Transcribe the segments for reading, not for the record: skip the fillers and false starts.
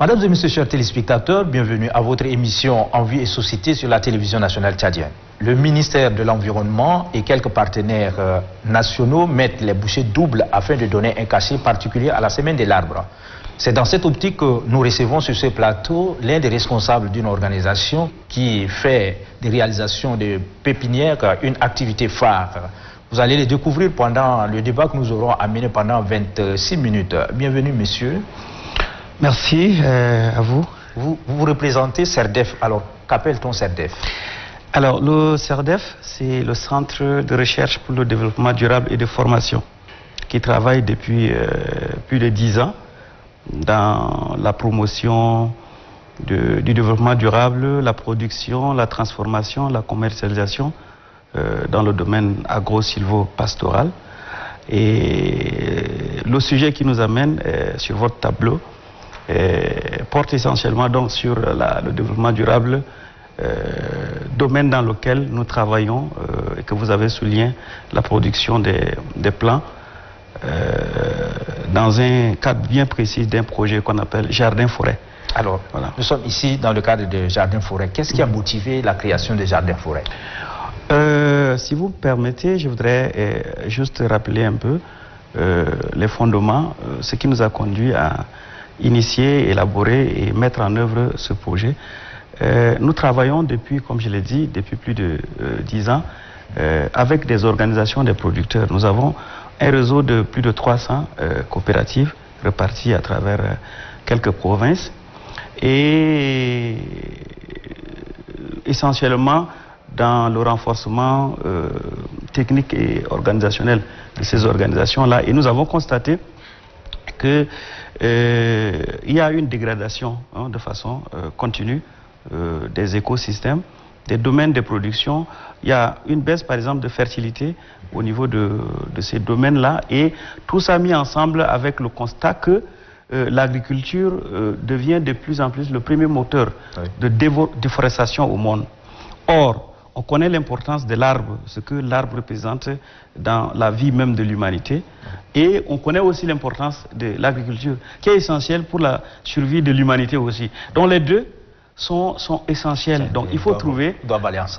Mesdames et messieurs, chers téléspectateurs, bienvenue à votre émission Envie et Société sur la télévision nationale tchadienne. Le ministère de l'Environnement et quelques partenaires nationaux mettent les bouchées doubles afin de donner un cachet particulier à la semaine de l'arbre. C'est dans cette optique que nous recevons sur ce plateau l'un des responsables d'une organisation qui fait des réalisations de pépinières une activité phare. Vous allez les découvrir pendant le débat que nous aurons amené pendant 26 minutes. Bienvenue, monsieur. Merci à vous. Vous représentez CERDEF. Alors, qu'appelle-t-on CERDEF? Alors, le CERDEF, c'est le Centre de recherche pour le développement durable et de formation qui travaille depuis plus de 10 ans dans la promotion du développement durable, la production, la transformation, la commercialisation dans le domaine agro-silvo-pastoral. Et le sujet qui nous amène sur votre tableau porte essentiellement donc sur le développement durable, domaine dans lequel nous travaillons et que vous avez souligné, la production des plants dans un cadre bien précis d'un projet qu'on appelle Jardin-Forêt. Alors, voilà. Nous sommes ici dans le cadre de Jardin-Forêt. Qu'est-ce qui a motivé la création de Jardin-Forêt? Si vous me permettez, je voudrais juste rappeler un peu les fondements, ce qui nous a conduit à initier, élaborer et mettre en œuvre ce projet. Nous travaillons depuis, comme je l'ai dit, depuis plus de 10 ans avec des organisations des producteurs. Nous avons un réseau de plus de 300 coopératives réparties à travers quelques provinces et essentiellement dans le renforcement technique et organisationnel de ces organisations-là. Et nous avons constaté qu'il y a une dégradation de façon continue des écosystèmes, des domaines de production. Il y a une baisse, par exemple, de fertilité au niveau de ces domaines-là. Et tout ça mis ensemble avec le constat que l'agriculture devient de plus en plus le premier moteur de déforestation au monde. Or, on connaît l'importance de l'arbre, ce que l'arbre représente dans la vie même de l'humanité. Et on connaît aussi l'importance de l'agriculture, qui est essentielle pour la survie de l'humanité aussi. Donc les deux sont essentiels. Donc il faut trouver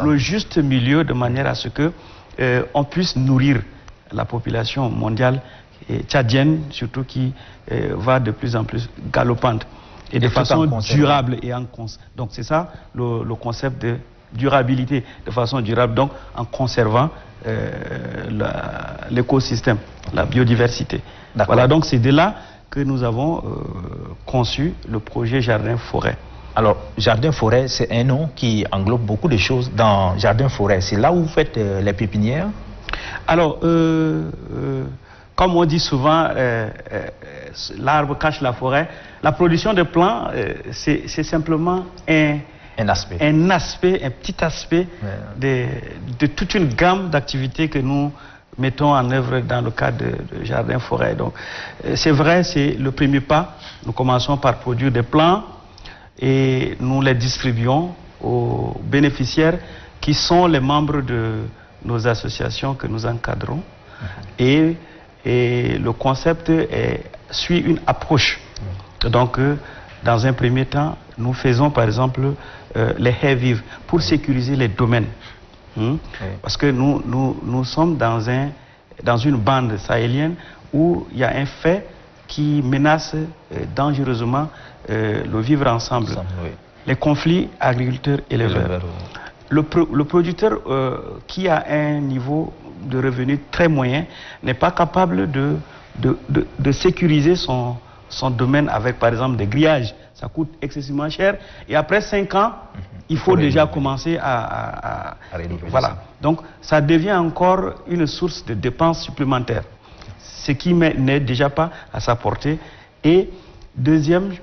le juste milieu de manière à ce que on puisse nourrir la population mondiale tchadienne, surtout qui va de plus en plus galopante et de façon durable et en cons. Donc c'est ça le concept de durabilité, de façon durable, donc en conservant l'écosystème, la biodiversité. Voilà, donc c'est de là que nous avons conçu le projet Jardin-Forêt. Alors, Jardin-Forêt, c'est un nom qui englobe beaucoup de choses dans Jardin-Forêt. C'est là où vous faites les pépinières? Alors, comme on dit souvent, l'arbre cache la forêt. La production de plants, c'est simplement un petit aspect de toute une gamme d'activités que nous mettons en œuvre dans le cadre de Jardin-Forêt. Donc, c'est vrai, c'est le premier pas. Nous commençons par produire des plants et nous les distribuons aux bénéficiaires qui sont les membres de nos associations que nous encadrons. Et le concept suit une approche. Donc, dans un premier temps, nous faisons par exemple les haies vives pour sécuriser les domaines. Parce que nous sommes dans une bande sahélienne où il y a un fait qui menace dangereusement le vivre ensemble. Les conflits agriculteurs-éleveurs. Le producteur qui a un niveau de revenu très moyen n'est pas capable de sécuriser son domaine avec par exemple des grillages. Ça coûte excessivement cher et après 5 ans, il faut déjà commencer à voilà. Donc ça devient encore une source de dépenses supplémentaires, ce qui n'est déjà pas à sa portée. Et deuxième,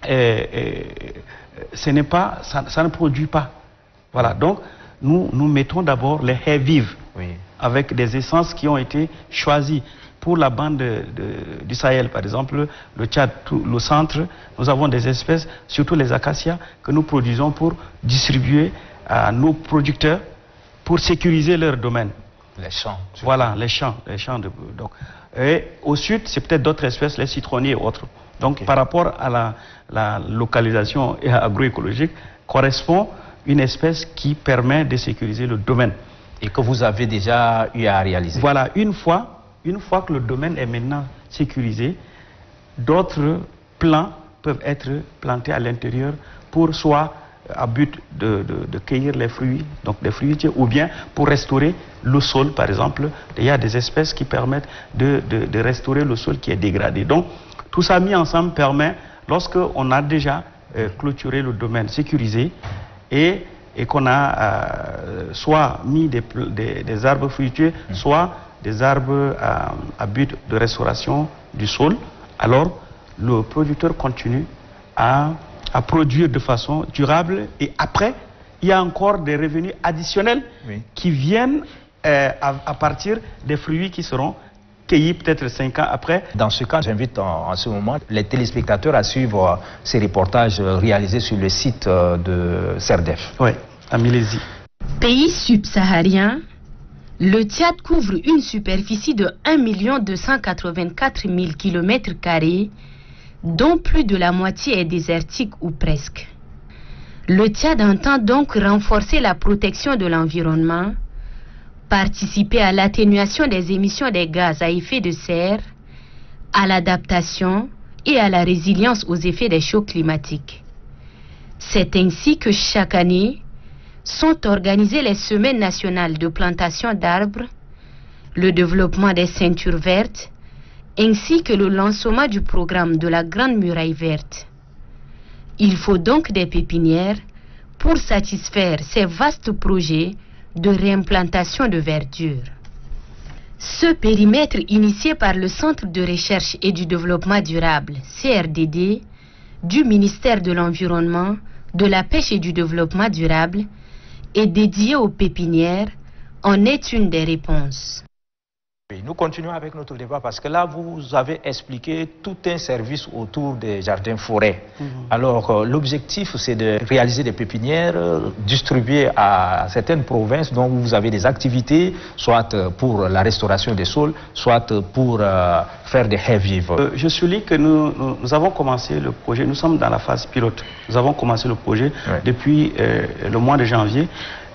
ça ne produit pas. Voilà, donc nous mettons d'abord les haies vives avec des essences qui ont été choisies. Pour la bande du Sahel, par exemple, le Tchad, le centre, nous avons des espèces, surtout les acacias, que nous produisons pour distribuer à nos producteurs pour sécuriser leur domaine. Les champs. Voilà, les champs. Donc, Et au sud, c'est peut-être d'autres espèces, les citronniers et autres. Donc, par rapport à la localisation agroécologique, correspond une espèce qui permet de sécuriser le domaine. Et que vous avez déjà eu à réaliser. Voilà, une fois que le domaine est maintenant sécurisé, d'autres plants peuvent être plantés à l'intérieur pour soit à but de cueillir les fruits, donc des fruitiers, ou bien pour restaurer le sol, par exemple. Il y a des espèces qui permettent de restaurer le sol qui est dégradé. Donc, tout ça mis ensemble permet, lorsqu'on a déjà clôturé le domaine sécurisé et qu'on a soit mis des arbres fruitiers, soit des arbres à but de restauration du sol, alors le producteur continue à produire de façon durable, et après, il y a encore des revenus additionnels qui viennent à partir des fruits qui seront cueillis peut-être 5 ans après. Dans ce cas, j'invite en ce moment les téléspectateurs à suivre ces reportages réalisés sur le site de CERDEF. Oui, à Milésie. Pays subsaharien, le Tchad couvre une superficie de 1 284 000 km², dont plus de la moitié est désertique ou presque. Le Tchad entend donc renforcer la protection de l'environnement, participer à l'atténuation des émissions des gaz à effet de serre, à l'adaptation et à la résilience aux effets des chocs climatiques. C'est ainsi que chaque année sont organisées les semaines nationales de plantation d'arbres, le développement des ceintures vertes, ainsi que le lancement du programme de la Grande Muraille Verte. Il faut donc des pépinières pour satisfaire ces vastes projets de réimplantation de verdure. Ce périmètre initié par le Centre de recherche et du développement durable, CRDD, du ministère de l'Environnement, de la Pêche et du Développement durable, est dédié aux pépinières, en est une des réponses. Nous continuons avec notre débat parce que là, vous avez expliqué tout un service autour des jardins-forêts. Alors, l'objectif, c'est de réaliser des pépinières distribuées à certaines provinces dont vous avez des activités, soit pour la restauration des sols, soit pour faire des haies vives. Je souligne que nous avons commencé le projet, nous sommes dans la phase pilote. Nous avons commencé le projet depuis le mois de janvier.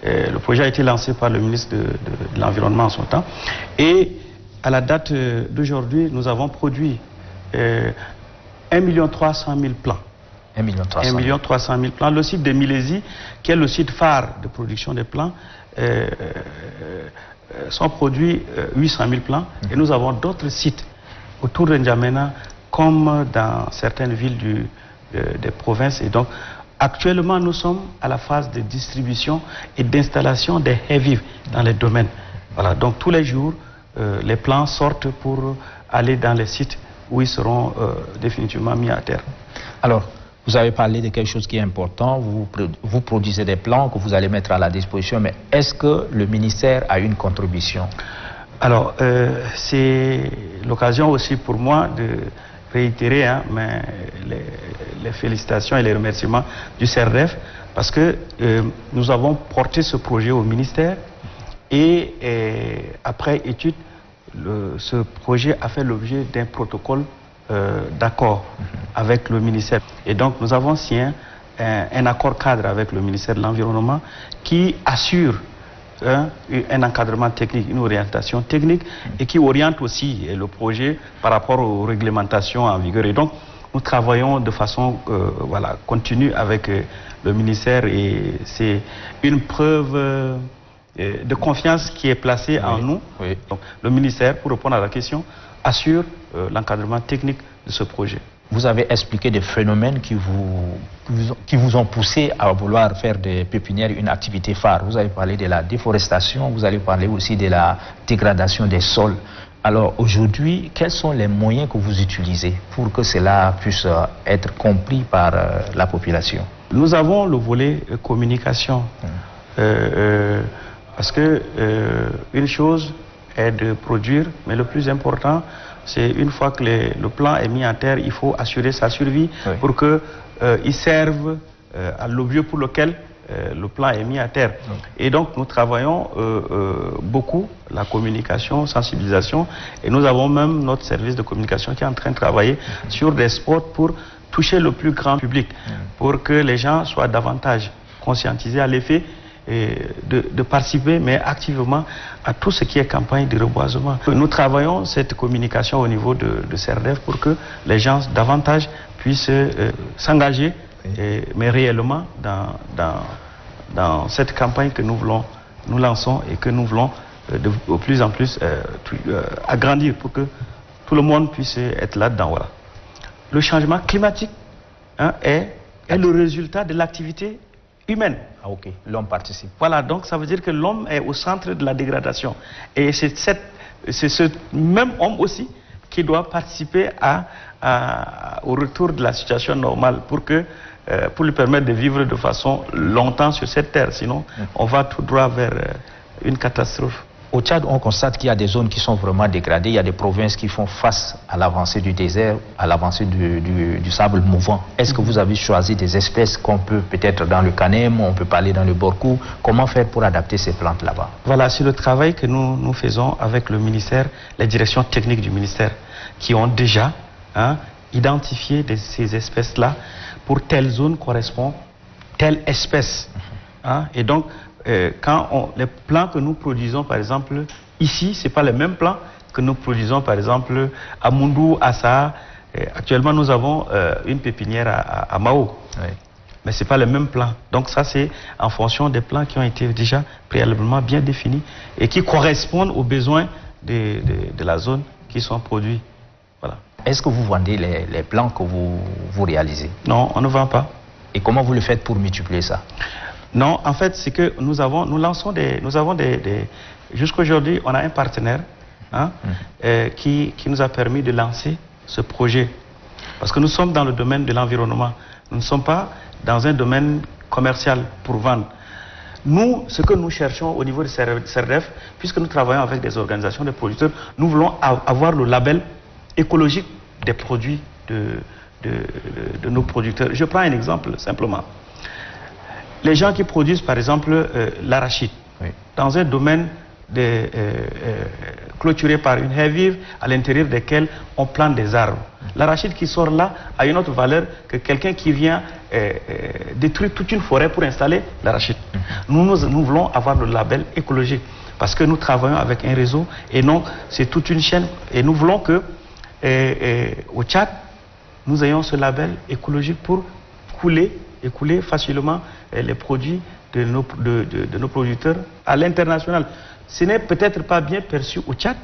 Le projet a été lancé par le ministre de l'Environnement en son temps. Et à la date d'aujourd'hui, nous avons produit 1 300 000 plants. 1 300 000 plants. Le site de Milésie, qui est le site phare de production des plants, sont produits 800 000 plants. Et nous avons d'autres sites autour de N'Djamena, comme dans certaines villes des provinces. Et donc, actuellement, nous sommes à la phase de distribution et d'installation des haies vives dans les domaines. Voilà, donc tous les jours, les plants sortent pour aller dans les sites où ils seront définitivement mis à terre. Alors, vous avez parlé de quelque chose qui est important, vous produisez des plants que vous allez mettre à la disposition, mais est-ce que le ministère a une contribution? Alors, c'est l'occasion aussi pour moi de réitérer les félicitations et les remerciements du CERDEF, parce que nous avons porté ce projet au ministère et après étude, ce projet a fait l'objet d'un protocole d'accord avec le ministère. Et donc nous avons signé un accord cadre avec le ministère de l'Environnement qui assure un encadrement technique, une orientation technique et qui oriente aussi le projet par rapport aux réglementations en vigueur. Et donc nous travaillons de façon continue avec le ministère et c'est une preuve de confiance qui est placée en nous. Donc, le ministère, pour répondre à la question, assure l'encadrement technique de ce projet. Vous avez expliqué des phénomènes qui vous ont poussé à vouloir faire des pépinières une activité phare. Vous avez parlé de la déforestation, vous avez parlé aussi de la dégradation des sols. Alors aujourd'hui, quels sont les moyens que vous utilisez pour que cela puisse être compris par la population? Nous avons le volet communication. Parce que une chose est de produire, mais le plus important, c'est une fois que le plan est mis en terre, il faut assurer sa survie pour qu'il serve à l'objet pour lequel le plan est mis à terre. Et donc nous travaillons beaucoup la communication, sensibilisation, et nous avons même notre service de communication qui est en train de travailler sur des spots pour toucher le plus grand public, pour que les gens soient davantage conscientisés à l'effet de participer, mais activement, à tout ce qui est campagne de reboisement. Nous travaillons cette communication au niveau de CERDEF pour que les gens davantage puissent s'engager, mais réellement dans cette campagne que nous lançons et que nous voulons de plus en plus agrandir pour que tout le monde puisse être là-dedans. Voilà. Le changement climatique est le résultat de l'activité humaine. Ah, ok, l'homme participe. Voilà, donc ça veut dire que l'homme est au centre de la dégradation. Et c'est ce même homme aussi qui doit participer au retour de la situation normale pour lui permettre de vivre de façon longtemps sur cette terre. Sinon, on va tout droit vers une catastrophe. Au Tchad, on constate qu'il y a des zones qui sont vraiment dégradées. Il y a des provinces qui font face à l'avancée du désert, à l'avancée du sable mouvant. Est-ce que vous avez choisi des espèces qu'on peut peut-être dans le Kanem, on peut parler dans le Borkou? Comment faire pour adapter ces plantes là-bas? Voilà, c'est le travail que nous faisons avec le ministère, les directions techniques du ministère, qui ont déjà identifié ces espèces-là. Pour telle zone correspond telle espèce. Et donc, quand les plants que nous produisons, par exemple, ici, ce n'est pas les mêmes plants que nous produisons, par exemple, à Moundou, à Saa. Actuellement, nous avons une pépinière à Mao. Oui. Mais ce n'est pas les mêmes plants. Donc ça, c'est en fonction des plants qui ont été déjà préalablement bien définis et qui correspondent aux besoins de la zone qui sont produits. Voilà. Est-ce que vous vendez les plants que vous réalisez? Non, on ne vend pas. Et comment vous le faites pour multiplier ça? Non, en fait, c'est que nous avons jusqu'aujourd'hui, on a un partenaire qui nous a permis de lancer ce projet. Parce que nous sommes dans le domaine de l'environnement. Nous ne sommes pas dans un domaine commercial pour vendre. Nous, ce que nous cherchons au niveau de CERDEF, puisque nous travaillons avec des organisations de producteurs, nous voulons avoir le label écologique des produits de nos producteurs. Je prends un exemple simplement. Les gens qui produisent par exemple l'arachide, dans un domaine clôturé par une haie vive à l'intérieur desquels on plante des arbres. L'arachide qui sort là a une autre valeur que quelqu'un qui vient détruire toute une forêt pour installer l'arachide. Nous voulons avoir le label écologique parce que nous travaillons avec un réseau et non, c'est toute une chaîne et nous voulons que au Tchad, nous ayons ce label écologique pour écouler facilement les produits de nos producteurs à l'international. Ce n'est peut-être pas bien perçu au Tchad,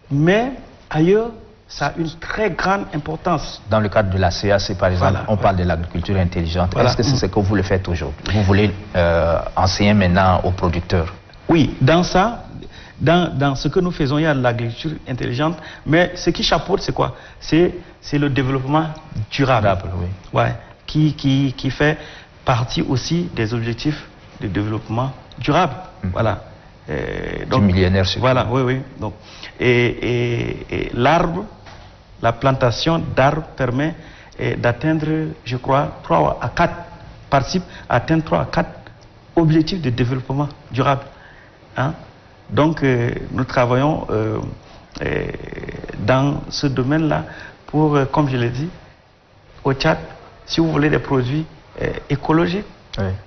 mais ailleurs, ça a une très grande importance. Dans le cadre de la CAC, par exemple, on parle de l'agriculture intelligente. Est-ce que c'est ce que vous le faites aujourd'hui? Vous voulez enseigner maintenant aux producteurs? Oui, dans ça, dans ce que nous faisons, il y a l'agriculture intelligente, mais ce qui chapeaute, c'est quoi? C'est le développement durable, qui fait partie aussi des objectifs de développement durable. Voilà. Donc, du millénaire surtout. Voilà, oui. Donc, et l'arbre, la plantation d'arbres permet d'atteindre, je crois, 3 à 4, participe à atteindre 3 à 4 objectifs de développement durable. Donc, nous travaillons dans ce domaine-là pour, comme je l'ai dit, au Tchad, si vous voulez des produits écologiques,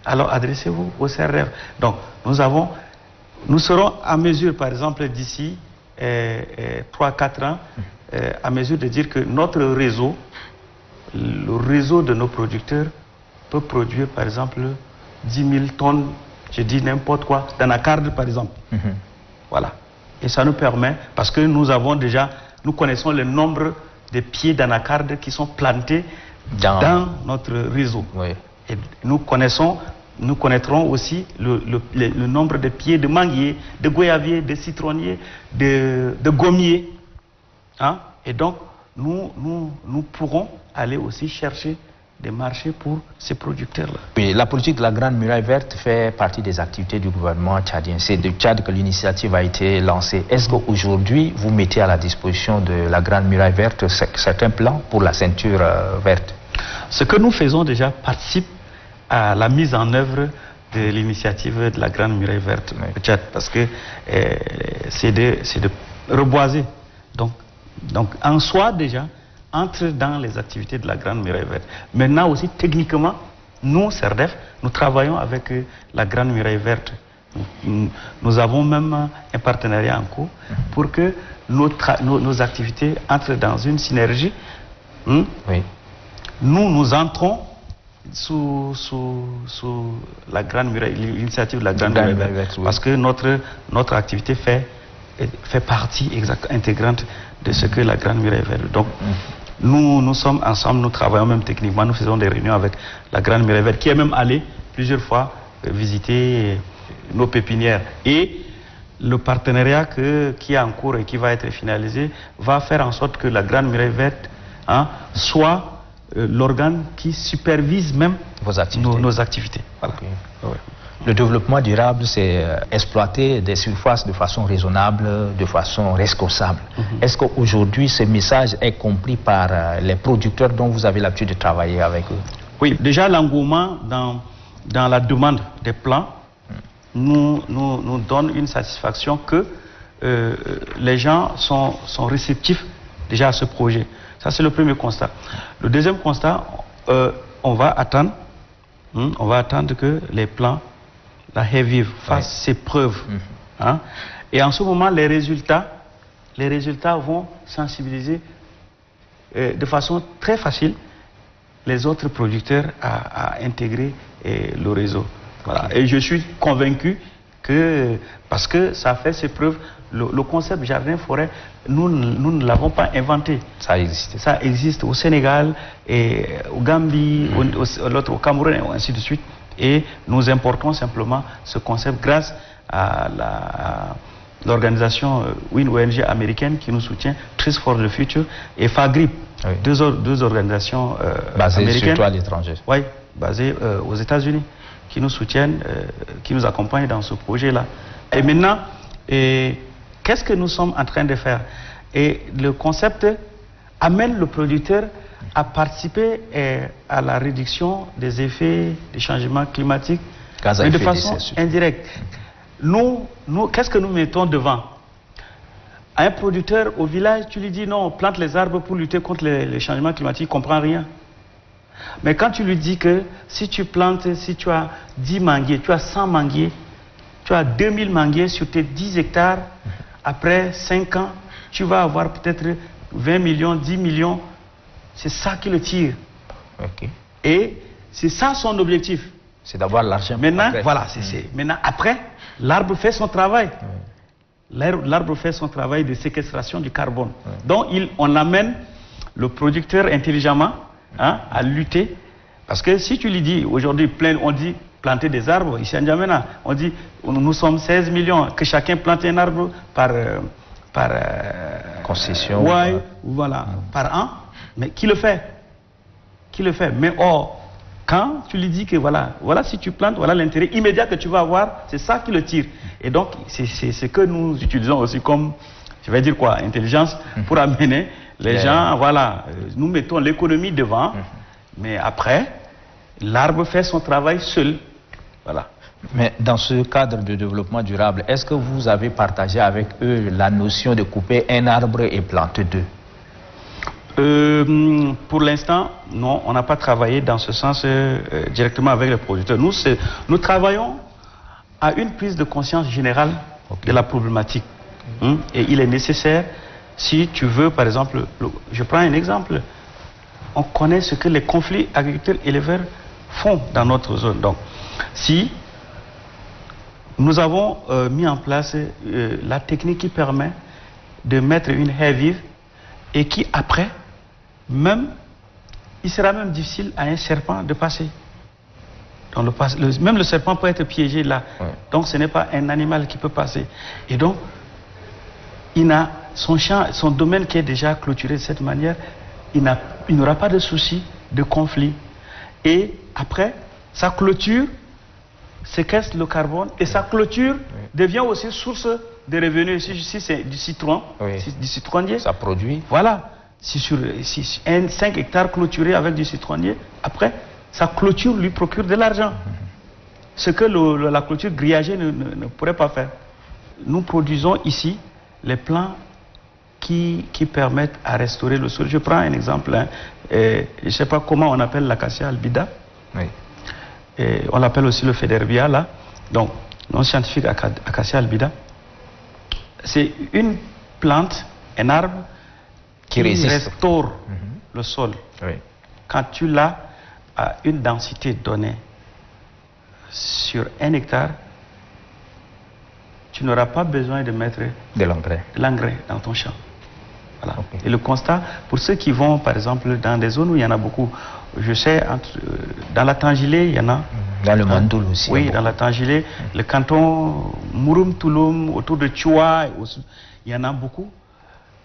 alors adressez-vous au CERDEF. Donc, nous serons à mesure, par exemple, d'ici 3-4 ans, à mesure de dire que notre réseau, le réseau de nos producteurs, peut produire, par exemple, 10 000 tonnes, je dis n'importe quoi, d'anacarde, par exemple. Voilà. Et ça nous permet, parce que nous connaissons le nombre de pieds d'anacarde qui sont plantés dans notre réseau. Et nous connaîtrons aussi le nombre de pieds de manguiers, de goyaviers, de citronniers, de gommiers. Et donc, nous pourrons aller aussi chercher des marchés pour ces producteurs-là. Oui, la politique de la Grande Muraille Verte fait partie des activités du gouvernement tchadien. C'est du Tchad que l'initiative a été lancée. Est-ce qu'aujourd'hui, vous mettez à la disposition de la Grande Muraille Verte certains plans pour la ceinture verte? Ce que nous faisons déjà participe à la mise en œuvre de l'initiative de la Grande Muraille Verte au Tchad, parce que c'est de reboiser. Donc en soi déjà, entre dans les activités de la Grande Muraille Verte. Maintenant aussi, techniquement, nous, CERDEF, nous travaillons avec la Grande Muraille Verte. Nous avons même un partenariat en cours pour que nos activités entrent dans une synergie. Oui. Nous entrons sous la Grande Muraille, l'initiative de la Grande Muraille Verte, oui. Parce que notre activité fait partie intégrante de ce que la Grande Muraille Verte. Donc, nous sommes ensemble, nous travaillons même techniquement, nous faisons des réunions avec la Grande Muraille Verte, qui est même allée plusieurs fois visiter nos pépinières. Et le partenariat qui est en cours et qui va être finalisé va faire en sorte que la Grande Muraille Verte soit l'organe qui supervise même nos activités. Voilà. Okay. Ouais. Le développement durable, c'est exploiter des surfaces de façon raisonnable, de façon responsable. Est-ce qu'aujourd'hui, ce message est compris par les producteurs dont vous avez l'habitude de travailler avec eux? Oui, déjà l'engouement dans la demande des plants nous donne une satisfaction que les gens sont réceptifs déjà à ce projet. Ça, c'est le premier constat. Le deuxième constat, on va attendre que les plants, la Hair-Vive, fassent ses preuves. Et en ce moment, les résultats vont sensibiliser de façon très facile les autres producteurs à intégrer le réseau. Voilà. Et je suis convaincu que, parce que ça fait ses preuves, le concept jardin-forêt, nous ne l'avons pas inventé. Ça existe. Ça existe au Sénégal, et au Gambie, l'autre au Cameroun, et ainsi de suite. Et nous importons simplement ce concept grâce à l'organisation une ONG américaine qui nous soutient, Trees for the Future, et FAGRIP, oui. deux organisations basées américaines. Surtout à l'étranger. Oui, basées aux États-Unis, qui nous soutiennent, qui nous accompagnent dans ce projet-là. Et maintenant, qu'est-ce que nous sommes en train de faire? Et le concept amène le producteur à participer à la réduction des effets des changements climatiques, mais de façon indirecte. Nous qu'est-ce que nous mettons devant? À un producteur au village, tu lui dis non, plante les arbres pour lutter contre les changements climatiques, il ne comprend rien. Mais quand tu lui dis que si tu plantes, si tu as 10 manguiers, tu as 100 manguiers, tu as 2000 manguiers sur tes 10 hectares, après 5 ans, tu vas avoir peut-être 20 millions, 10 millions. C'est ça qui le tire. Okay. Et c'est ça son objectif. C'est d'avoir l'argent. Maintenant, voilà, maintenant, après, l'arbre fait son travail. L'arbre fait son travail de séquestration du carbone. Donc, on amène le producteur intelligemment à lutter. Parce que si tu lui dis, aujourd'hui, on dit planter des arbres, ici à N'Djamena, on dit, nous sommes 16 millions, que chacun plante un arbre par concession. Ouais, voilà, par an. Mais qui le fait? Qui le fait? Mais quand tu lui dis que voilà si tu plantes, voilà l'intérêt immédiat que tu vas avoir, c'est ça qui le tire. Et donc, c'est ce que nous utilisons aussi comme, je vais dire quoi, intelligence, pour amener les gens, voilà, nous mettons l'économie devant, mais après, l'arbre fait son travail seul. Voilà. Mais dans ce cadre de développement durable, est-ce que vous avez partagé avec eux la notion de couper un arbre et planter deux? Pour l'instant, non, on n'a pas travaillé dans ce sens directement avec les producteurs. Nous travaillons à une prise de conscience générale de la problématique. Et il est nécessaire, si tu veux, par exemple, je prends un exemple, on connaît ce que les conflits agriculteurs-éleveurs font dans notre zone. Donc, si nous avons mis en place la technique qui permet de mettre une Hair-Vive et qui, après, il sera même difficile à un serpent de passer. Donc même le serpent peut être piégé là. Ouais. Donc ce n'est pas un animal qui peut passer. Et donc, il a son domaine qui est déjà clôturé de cette manière, il n'aura pas de souci de conflit. Et après, sa clôture séquestre le carbone et sa clôture devient aussi source de revenus. Si c'est du citron, du citronnier, ça produit. Voilà. Si 5 hectares clôturés avec du citronnier, après, sa clôture lui procure de l'argent. ce que la clôture grillagée ne pourrait pas faire. Nous produisons ici les plants qui permettent à restaurer le sol. Je prends un exemple, hein, je ne sais pas comment on appelle l'acacia albida. Oui. Et on l'appelle aussi le Federvia, là. Donc, nom scientifique acacia albida. C'est une plante, un arbre qui restaure le sol. Oui. Quand tu l'as à une densité donnée sur 1 hectare, tu n'auras pas besoin de mettre de l'engrais dans ton champ. Voilà. Okay. Et le constat, pour ceux qui vont par exemple dans des zones où il y en a beaucoup, je sais, dans la Tangilé, il y en a. Dans le Mandoul aussi. Oui, dans la Tangilé, le canton Mouroum Touloum, autour de Tchoua, il y en a beaucoup.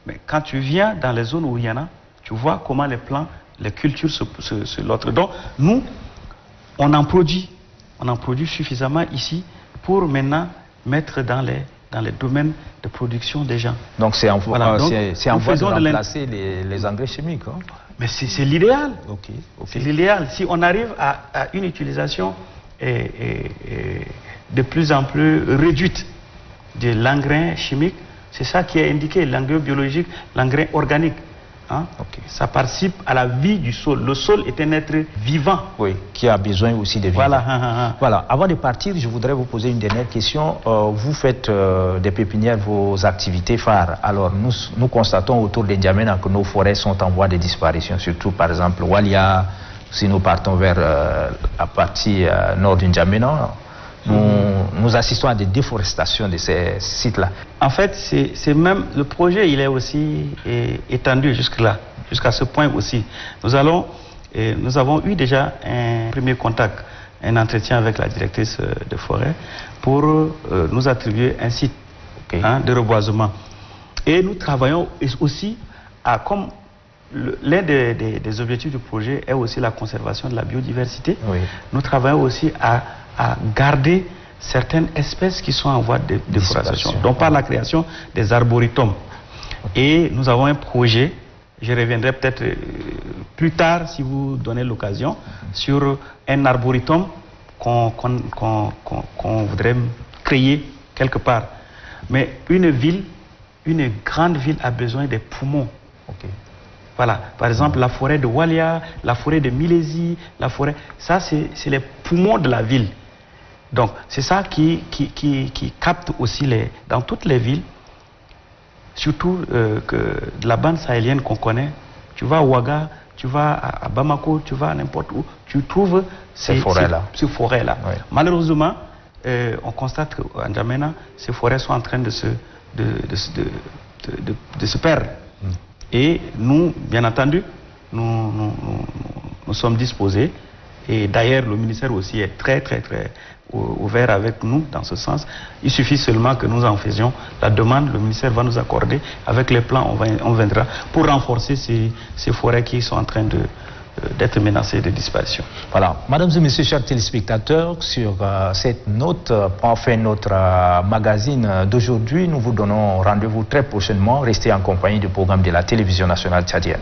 Mais quand tu viens dans les zones où il y en a, tu vois comment les plants, les cultures se lotrent. Donc, nous, on en produit suffisamment ici pour maintenant mettre dans les domaines de production des gens. Donc c'est en voie de remplacer les engrais chimiques. Hein? Mais c'est l'idéal. Okay. C'est l'idéal. Si on arrive à une utilisation de plus en plus réduite de l'engrais chimique, c'est ça qui est indiqué, l'engrais biologique, l'engrais organique. Hein? Okay. Ça participe à la vie du sol. Le sol est un être vivant. Oui, qui a besoin aussi de vivre. Voilà. Voilà. Avant de partir, je voudrais vous poser une dernière question. Vous faites des pépinières vos activités phares. Alors, nous constatons autour de N'Djamena que nos forêts sont en voie de disparition. Surtout, par exemple, Walia, si nous partons vers la partie nord de N'Djamena, nous assistons à des déforestations de ces sites-là. En fait, c'est même le projet, il est aussi étendu jusque-là, jusqu'à ce point aussi. Nous avons eu déjà un premier contact, un entretien avec la directrice de forêt pour nous attribuer un site de reboisement. Et nous travaillons aussi à, comme l'un des objectifs du projet est aussi la conservation de la biodiversité, nous travaillons aussi à garder certaines espèces qui sont en voie de déforestation, donc par la création des arboretums. Et nous avons un projet, je reviendrai peut-être plus tard si vous donnez l'occasion, sur un arboretum qu'on voudrait créer quelque part. Mais une grande ville a besoin des poumons. Voilà, par exemple la forêt de Walia, la forêt de Milésie, la forêt, ça c'est les poumons de la ville. Donc c'est ça qui capte aussi dans toutes les villes, surtout de la bande sahélienne qu'on connaît. Tu vas à Ouaga, tu vas à Bamako, tu vas n'importe où, tu trouves ces forêts-là. Oui. Malheureusement, on constate qu'en N'Djamena, ces forêts sont en train de se perdre. Et nous, bien entendu, nous sommes disposés. Et d'ailleurs, le ministère aussi est très ouvert avec nous dans ce sens. Il suffit seulement que nous en faisions la demande. Le ministère va nous accorder. Avec les plans, on viendra pour renforcer ces forêts qui sont en train d'être menacées de disparition. Voilà. Mesdames et messieurs, chers téléspectateurs, sur cette note, prend fin notre magazine d'aujourd'hui. Nous vous donnons rendez-vous très prochainement. Restez en compagnie du programme de la télévision nationale tchadienne.